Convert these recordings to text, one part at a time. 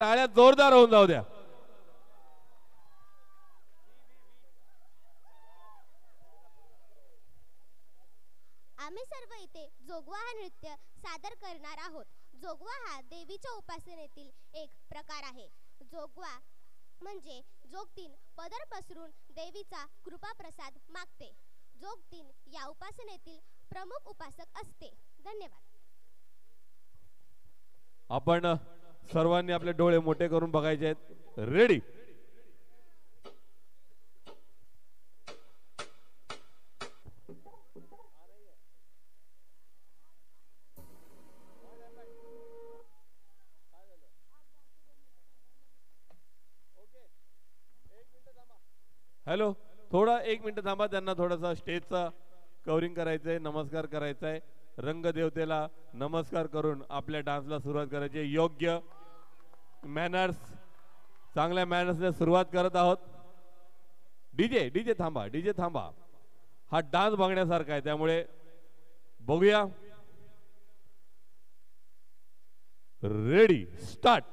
टाळ्या जोरदार होऊन जाऊ द्या. आम्ही सर्व इथे जोगवा हा नृत्य सादर करणार आहोत. जोगवा हा देवीच्या उपासनेतील एक प्रकार आहे. जोगवा म्हणजे जोगतीन पदर पसरून देवीचा कृपा प्रसाद मागते. जोगतीन या उपासनेतील प्रमुख उपासक असते. धन्यवाद. आपण सर्वांनी आपले डोळे मोठे करून बघायचे आहेत. रेडी. हॅलो, थोडा 1 मिनिट थांबा. त्यांना थोडासा स्टेजचा कव्हरिंग करायचंय, नमस्कार करायचा आहे. रंगदेवतेला नमस्कार करून आपल्या डान्सला सुरुवात करायची. योग्य मॅनर्स, चांगल्या मॅनर्सने सुरुवात करत आहोत. डीजे थांबा, डीजे थांबा. हा डान्स बघण्यासारखा आहे, त्यामुळे बघूया. Ready, start.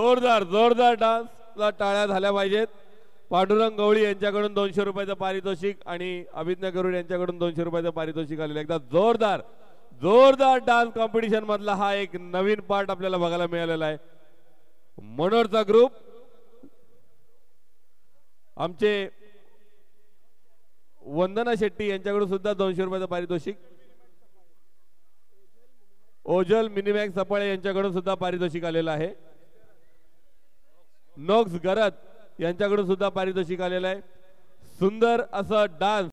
जोरदार जोरदार डान्सला टाळ्या झाल्या पाहिजेत. पांडुरंग गवळी यांच्याकडून 200 रुपयाचं पारितोषिक आणि अभिज्ञा गरुड यांच्याकडून 200 रुपयाचं पारितोषिक आलेलं. एकदा जोरदार जोरदार डान्स कॉम्पिटिशन मधला हा एक नवीन पार्ट आपल्याला बघायला मिळालेला आहे. मनोरचा ग्रुप आमचे वंदना शेट्टी यांच्याकडून सुद्धा 200 रुपयाचं पारितोषिक. ओझल मिनिमॅक्स सपाळे यांच्याकडून सुद्धा पारितोषिक आलेलं आहे. नोक्स गरत यांच्याकडून सुद्धा पारितोषिक आलेलं आहे. सुंदर असं डान्स